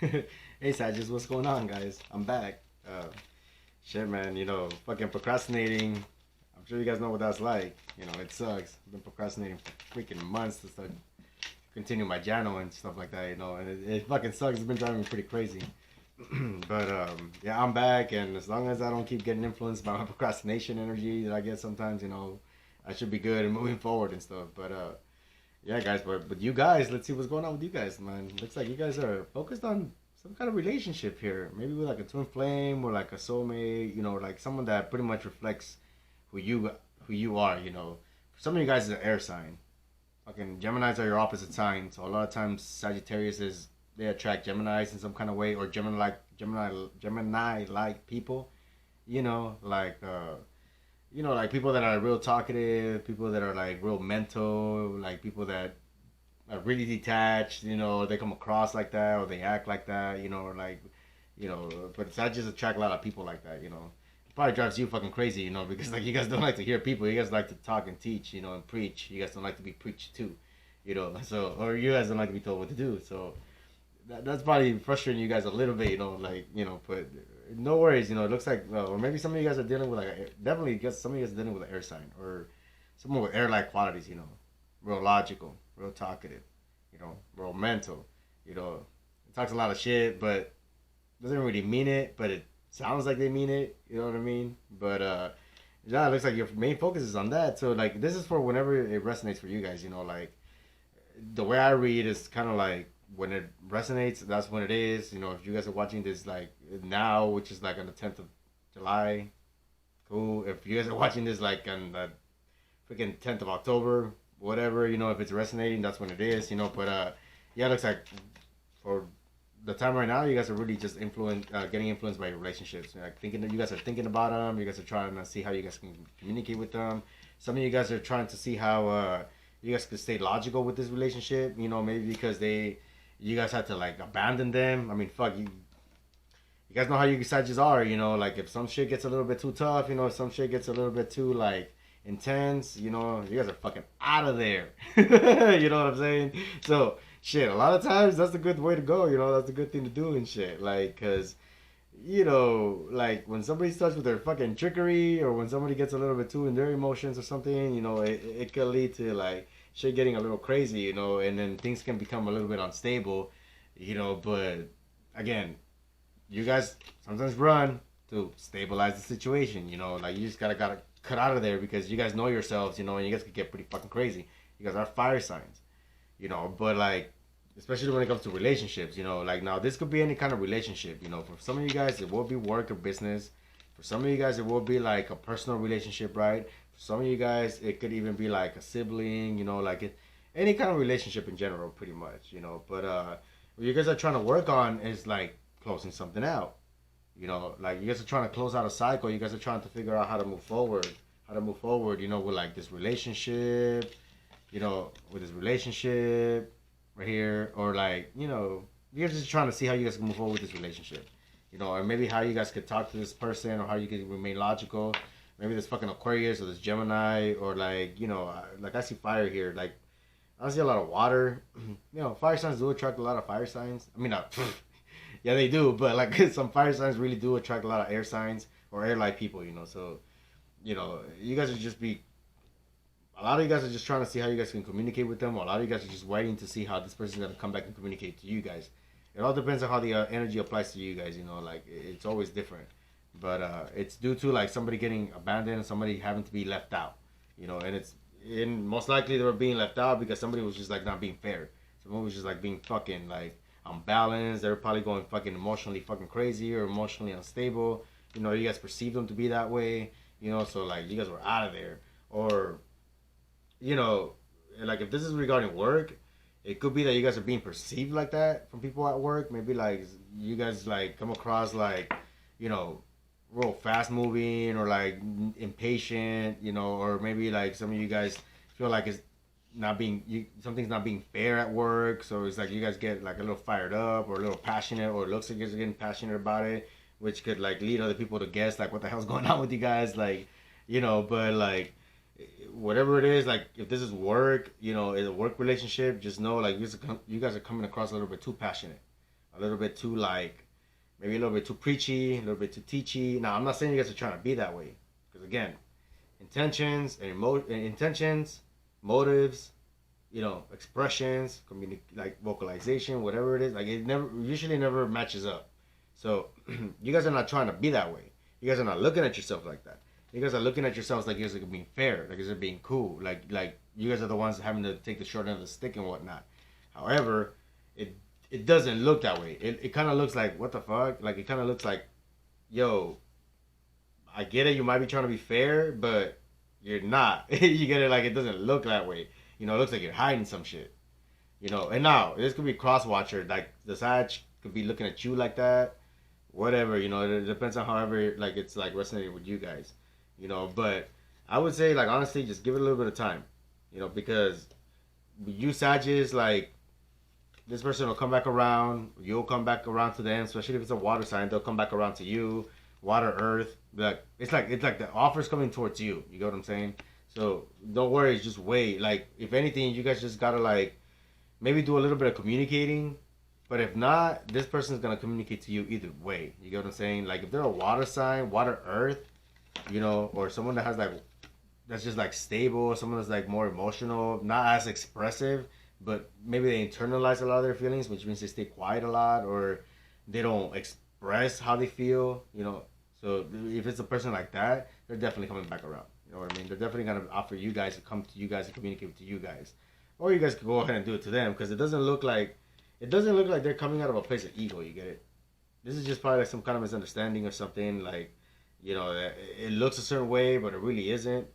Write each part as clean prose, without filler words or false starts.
Hey, Sagittarius, what's going on, guys? I'm back. Shit, man, fucking procrastinating. I'm sure you guys know what that's like. It sucks. I've been procrastinating for freaking months to start continue my channel and stuff like that, and it fucking sucks. It's been driving me pretty crazy. But yeah, I'm back, and as long as I don't keep getting influenced by my procrastination energy that I get sometimes, I should be good and moving forward and stuff. But yeah, guys, but you guys, let's see what's going on with you guys, man. Looks like you guys are focused on some kind of relationship here. Maybe with like a twin flame or like a soulmate, like someone that pretty much reflects who you who you are, For some of you guys is an air sign. Fucking Geminis are your opposite sign, so a lot of times Sagittarius is they attract Geminis in some kind of way, or Gemini like people, you know, like uh like people that are real talkative, people that are like real mental, like people that are really detached, they come across like that or they act like that, or like, but I just attract a lot of people like that. It probably drives you fucking crazy, because like you guys don't like to hear people, you guys like to talk and teach, and preach. You guys don't like to be preached to, so or you guys don't like to be told what to do. So that's probably frustrating you guys a little bit, like but no worries, it looks like or maybe some of you guys are dealing with like definitely guess some of you guys are dealing with an air sign or someone with air-like qualities, real logical, real talkative, real mental, it talks a lot of shit, but doesn't really mean it, but it sounds like they mean it, you know what I mean? But yeah, it looks like your main focus is on that. So like this is for whenever it resonates for you guys, like the way I read is kind of like when it resonates, that's when it is. If you guys are watching this like now, which is like on the 10th of July, cool. If you guys are watching this like on the freaking 10th of October, whatever, if it's resonating, that's when it is, But yeah, it looks like for the time right now, you guys are really just getting influenced by your relationships. Like thinking that you guys are thinking about them, you guys are trying to see how you guys can communicate with them. Some of you guys are trying to see how you guys could stay logical with this relationship. Maybe because you guys had to like abandon them. I mean, fuck you. You guys know how you guys just are. Like if some shit gets a little bit too tough, if some shit gets a little bit too like intense, you guys are fucking out of there. You know what I'm saying? So shit, a lot of times that's a good way to go. That's a good thing to do and shit. Like, cause like when somebody starts with their fucking trickery or when somebody gets a little bit too in their emotions or something, it could lead to like shit getting a little crazy, and then things can become a little bit unstable, but again, you guys sometimes run to stabilize the situation, like you just gotta cut out of there because you guys know yourselves, and you guys could get pretty fucking crazy. You guys are fire signs, but like especially when it comes to relationships, like now this could be any kind of relationship, for some of you guys it will be work or business, for some of you guys it will be like a personal relationship, right? For some of you guys it could even be like a sibling, like any kind of relationship in general pretty much, but what you guys are trying to work on is like closing something out, like you guys are trying to close out a cycle, you guys are trying to figure out how to move forward, with like this relationship, with this relationship right here, or like, you're just trying to see how you guys can move forward with this relationship, or maybe how you guys could talk to this person, or how you can remain logical. Maybe this fucking Aquarius or this Gemini, or like, like I see fire here, like I see a lot of water. Fire signs do attract a lot of fire signs. I mean, not, yeah, they do, but like some fire signs really do attract a lot of air signs or air-like people, So, you guys would just be a lot of you guys are just trying to see how you guys can communicate with them. A lot of you guys are just waiting to see how this person's gonna come back and communicate to you guys. It all depends on how the energy applies to you guys. Like it's always different, but it's due to like somebody getting abandoned and somebody having to be left out. And it's in most likely they were being left out because somebody was just like not being fair. Someone was just like being fucking like unbalanced. They're probably going fucking emotionally fucking crazy or emotionally unstable. You guys perceive them to be that way. So like you guys were out of there or you know, like if this is regarding work, it could be that you guys are being perceived like that from people at work. Maybe like you guys like come across like, you know, real fast moving or like impatient, or maybe like some of you guys feel like it's not being something's not being fair at work. So it's like you guys get like a little fired up or a little passionate, or it looks like you're getting passionate about it, which could like lead other people to guess like what the hell's going on with you guys, like, but like whatever it is, like if this is work, in a work relationship, just know like you guys are coming across a little bit too passionate, a little bit too like, maybe a little bit too preachy, a little bit too teachy. Now, I'm not saying you guys are trying to be that way, because again, intentions and intentions, motives, expressions, like vocalization, whatever it is, like it never usually never matches up. So you guys are not trying to be that way. You guys are not looking at yourself like that. You guys are looking at yourselves like you guys are being fair, like you guys are being cool, like you guys are the ones having to take the short end of the stick and whatnot. However, it it doesn't look that way. It kind of looks like, what the fuck? Like, it kind of looks like, yo, I get it. You might be trying to be fair, but you're not. You get it? Like, it doesn't look that way. It looks like you're hiding some shit. And now, this could be cross-watcher. Like, the Sag could be looking at you like that. Whatever, it depends on however, like, it's, like, resonating with you guys. But I would say, like, honestly, just give it a little bit of time. Because you Sages, like, this person will come back around. You'll come back around to them, especially if it's a water sign. They'll come back around to you. Water, earth. Like it's like the offer's coming towards you. You get what I'm saying? So don't worry. Just wait. Like, if anything, you guys just gotta, like, maybe do a little bit of communicating. But if not, this person's gonna communicate to you either way. You get what I'm saying? Like, if they're a water sign, water, earth, or someone that has, like, that's just, like, stable, someone that's, like, more emotional, not as expressive, but maybe they internalize a lot of their feelings, which means they stay quiet a lot, or they don't express how they feel. So if it's a person like that, they're definitely coming back around. You know what I mean? They're definitely gonna offer you guys to come to you guys and communicate to you guys, or you guys could go ahead and do it to them, because it doesn't look like they're coming out of a place of ego. You get it? This is just probably like some kind of misunderstanding or something. Like, it looks a certain way, but it really isn't.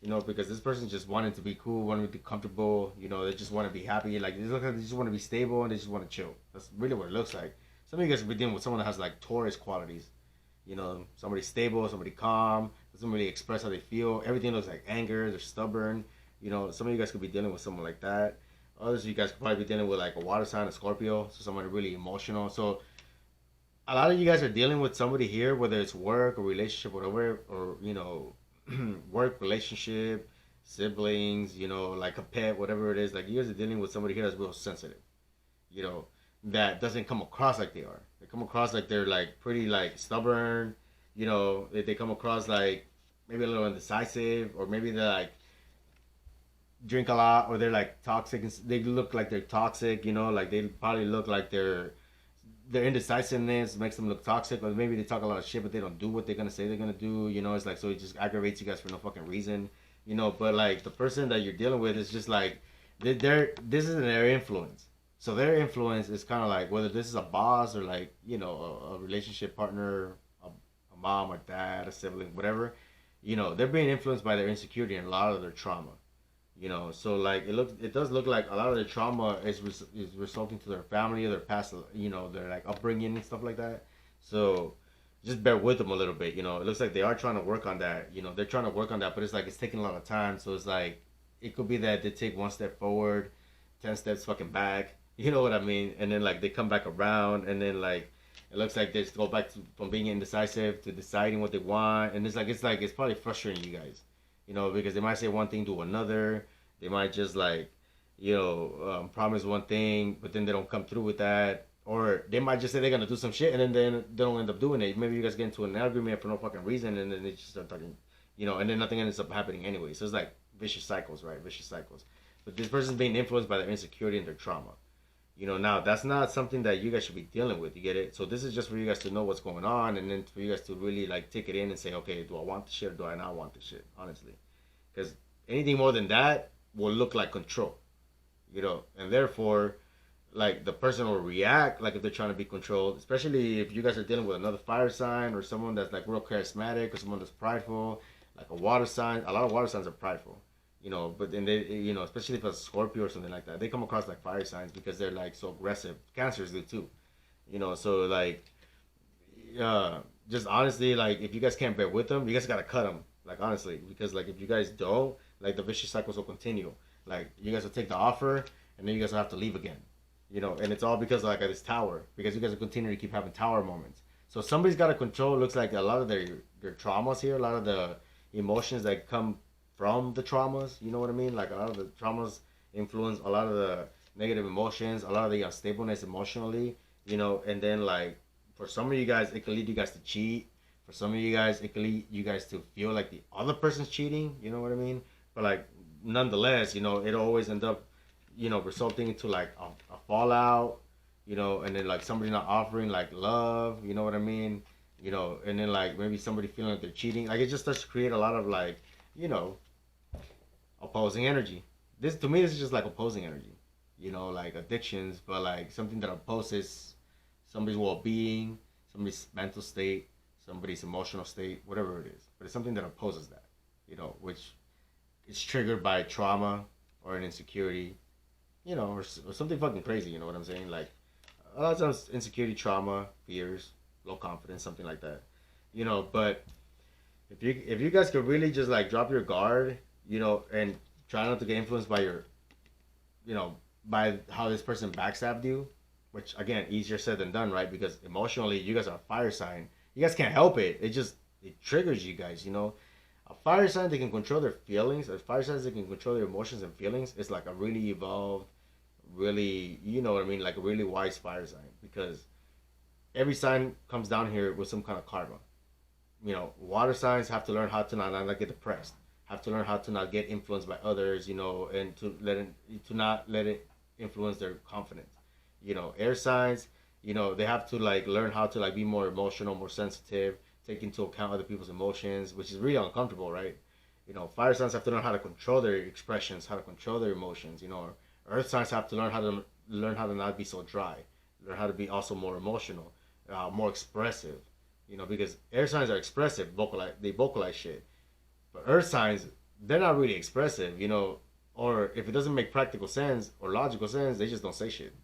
Because this person's just wanting to be cool, wanting to be comfortable. They just want to be happy. Like, they look like they just want to be stable and they just want to chill. That's really what it looks like. Some of you guys will be dealing with someone that has, like, Taurus qualities. Somebody stable, somebody calm, doesn't really express how they feel. Everything looks like anger. They're stubborn. Some of you guys could be dealing with someone like that. Others of you guys could probably be dealing with, like, a water sign, a Scorpio, so somebody really emotional. So a lot of you guys are dealing with somebody here, whether it's work or relationship, whatever, or work, relationship, siblings, like a pet, whatever it is. Like, you guys are dealing with somebody here that's real sensitive, that doesn't come across like they are. They come across like they're, like, pretty, like, stubborn. They come across like maybe a little indecisive, or maybe they're, like, drink a lot, or they're, like, toxic. They look like they're toxic. Like, they probably look like their indecisiveness makes them look toxic, or maybe they talk a lot of shit, but they don't do what they're gonna say they're gonna do. It's like, so it just aggravates you guys for no fucking reason. But, like, the person that you're dealing with is just like, this isn't their influence. So their influence is kind of like, whether this is a boss, or, like, a relationship partner, a mom or dad, a sibling, whatever. They're being influenced by their insecurity and a lot of their trauma. So, like, it does look like a lot of their trauma is resulting to their family, or their past, their, like, upbringing and stuff like that. So just bear with them a little bit. It looks like they are trying to work on that. They're trying to work on that, but it's like it's taking a lot of time. So it's like, it could be that they take one step forward, 10 steps fucking back. You know what I mean? And then, like, they come back around, and then, like, it looks like they just go back from being indecisive to deciding what they want. And it's probably frustrating you guys. Because they might say one thing to another. They might just, like, promise one thing, but then they don't come through with that. Or they might just say they're going to do some shit, and then they don't end up doing it. Maybe you guys get into an argument for no fucking reason, and then they just start talking, and then nothing ends up happening anyway. So it's like vicious cycles, right? Vicious cycles. But this person's being influenced by their insecurity and their trauma. Now, that's not something that you guys should be dealing with. You get it? So this is just for you guys to know what's going on, and then for you guys to really, like, take it in and say, okay, do I want the shit, or do I not want the shit? Honestly. Because anything more than that will look like control. And therefore, like, the person will react like if they're trying to be controlled, especially if you guys are dealing with another fire sign, or someone that's, like, real charismatic, or someone that's prideful, like a water sign. A lot of water signs are prideful. But then they, especially if it's a Scorpio or something like that, they come across like fire signs because they're, like, so aggressive. Cancers do too. So, like, just honestly, like, if you guys can't bear with them, you guys gotta cut them. Like, honestly, because, like, if you guys don't, like, the vicious cycles will continue. Like, you guys will take the offer, and then you guys will have to leave again. And it's all because, like, of this tower, because you guys will continue to keep having tower moments. So somebody's got to control. Looks like a lot of their traumas here, a lot of the emotions that come from the traumas. You know what I mean? Like, a lot of the traumas influence a lot of the negative emotions, a lot of the unstableness emotionally, you know, and then like for some of you guys, it can lead you guys to cheat. For some of you guys, it can lead you guys to feel like the other person's cheating. You know what I mean? But like, nonetheless, you know, it always end up, you know, resulting into like a fallout, you know, and then like somebody not offering like love. You know what I mean? You know, and then like maybe somebody feeling like they're cheating. Like it just starts to create a lot of like, you know, opposing energy. This to me, this is just like opposing energy. You know, like addictions, but like something that opposes somebody's well-being, somebody's mental state, somebody's emotional state, whatever it is. But it's something that opposes that. You know, which is triggered by trauma or an insecurity. You know, or something fucking crazy. You know what I'm saying? Like a lot of times, insecurity, trauma, fears, low confidence, something like that. You know, but if you guys could really just like drop your guard, you know, and try not to get influenced by your, you know, by how this person backstabbed you, which again easier said than done, right? Because emotionally, you guys are a fire sign. You guys can't help it. It triggers you guys. You know, a fire sign they can control their feelings. A fire sign they can control their emotions and feelings. It's like a really evolved, really, you know what I mean, like a really wise fire sign because every sign comes down here with some kind of karma. You know, water signs have to learn how to not get depressed, have to learn how to not get influenced by others, you know, and to not let it influence their confidence. You know, air signs, you know, they have to like learn how to like be more emotional, more sensitive, take into account other people's emotions, which is really uncomfortable, right? You know, fire signs have to learn how to control their expressions, how to control their emotions. You know, earth signs have to learn how to not be so dry, learn how to be also more emotional, more expressive, you know, because air signs are expressive, they vocalize shit. But earth signs, they're not really expressive, you know, or if it doesn't make practical sense or logical sense, they just don't say shit.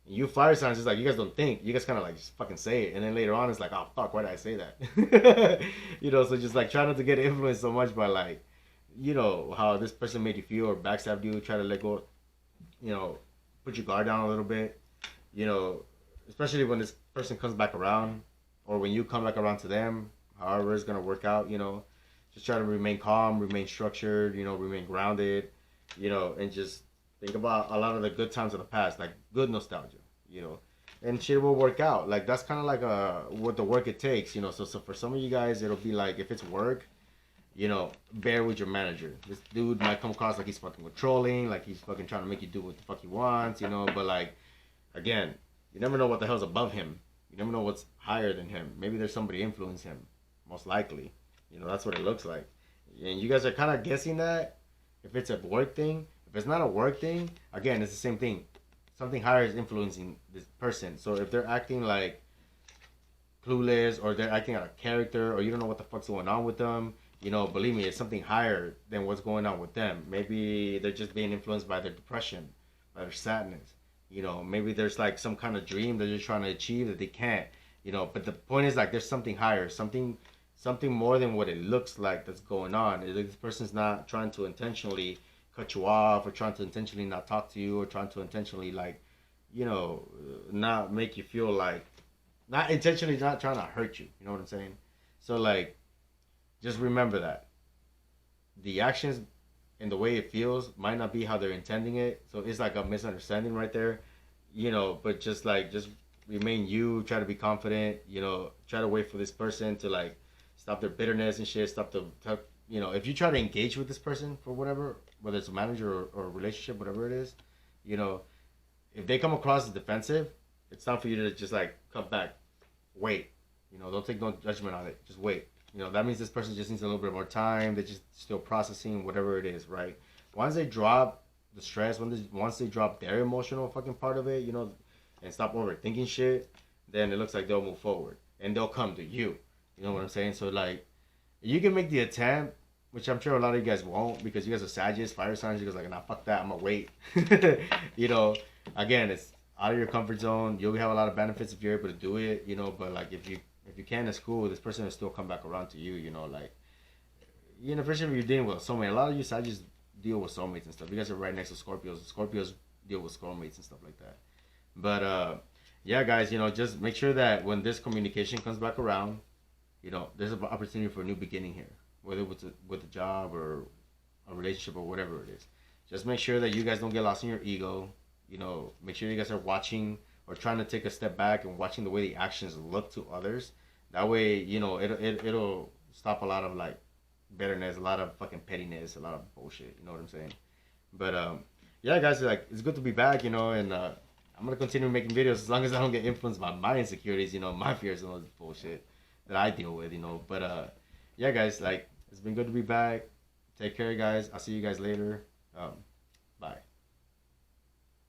And you fire signs, it's like you guys don't think, you guys kind of like just fucking say it, and then later on, it's like, oh fuck, why did I say that? You know, so just like try not to get influenced so much by like, you know, how this person made you feel or backstabbed you, try to let go, you know, put your guard down a little bit, you know, especially when this person comes back around or when you come back around to them, however it's gonna work out, you know, just try to remain calm, remain structured, you know, remain grounded, you know, and just think about a lot of the good times of the past, like good nostalgia, you know, and shit will work out. Like that's kind of like what the work it takes, you know. So for some of you guys, it'll be like if it's work, you know, bear with your manager. This dude might come across like he's fucking controlling, like he's fucking trying to make you do what the fuck he wants, you know. But like, again, you never know what the hell's above him. You never know what's higher than him. Maybe there's somebody influencing him. Most likely, you know, that's what it looks like. And you guys are kind of guessing that if it's a work thing. If it's not a work thing, again, it's the same thing. Something higher is influencing this person. So if they're acting like clueless or they're acting out of character or you don't know what the fuck's going on with them, you know, believe me, it's something higher than what's going on with them. Maybe they're just being influenced by their depression, by their sadness. You know, maybe there's like some kind of dream that they're trying to achieve that they can't. You know, but the point is like there's something higher, something more than what it looks like that's going on. This person's not trying to intentionally cut you off or trying to intentionally not talk to you or trying to intentionally like, you know, not make you feel like not intentionally not trying to hurt you. You know what I'm saying? So like just remember that the actions and the way it feels might not be how they're intending it. So it's like a misunderstanding right there, you know. But just remain you. Try to be confident. You know, try to wait for this person to like stop their bitterness and shit. You know, if you try to engage with this person for whatever, whether it's a manager or a relationship, whatever it is, you know, if they come across as defensive, it's time for you to just like come back, wait. You know, don't take no judgment on it. Just wait. You know, that means this person just needs a little bit more time. They're just still processing whatever it is, right? Once they drop the stress, once they drop their emotional fucking part of it, you know, and stop overthinking shit, then it looks like they'll move forward and they'll come to you. You know what I'm saying? So like, you can make the attempt, which I'm sure a lot of you guys won't because you guys are Sagittarius, fire signs. You guys are like, nah, fuck that. I'm gonna wait. You know, again, it's out of your comfort zone. You'll have a lot of benefits if you're able to do it. You know, but like if you can, it's cool. This person will still come back around to you. You know, like you know, especially if you're dealing with a soulmate. A lot of you Sagittarius deal with soulmates and stuff. You guys are right next to Scorpios. Scorpios deal with soulmates and stuff like that. But yeah, guys, you know, just make sure that when this communication comes back around, you know, there's an opportunity for a new beginning here, whether with a job or a relationship or whatever it is. Just make sure that you guys don't get lost in your ego. You know, make sure you guys are watching or trying to take a step back and watching the way the actions look to others. That way, you know, it'll stop a lot of like bitterness, a lot of fucking pettiness, a lot of bullshit. You know what I'm saying? But yeah, guys, like it's good to be back, you know, and I'm gonna continue making videos as long as I don't get influenced by my insecurities, you know, my fears and all this bullshit that I deal with, you know. But yeah, guys, like it's been good to be back. Take care, guys. I'll see you guys later.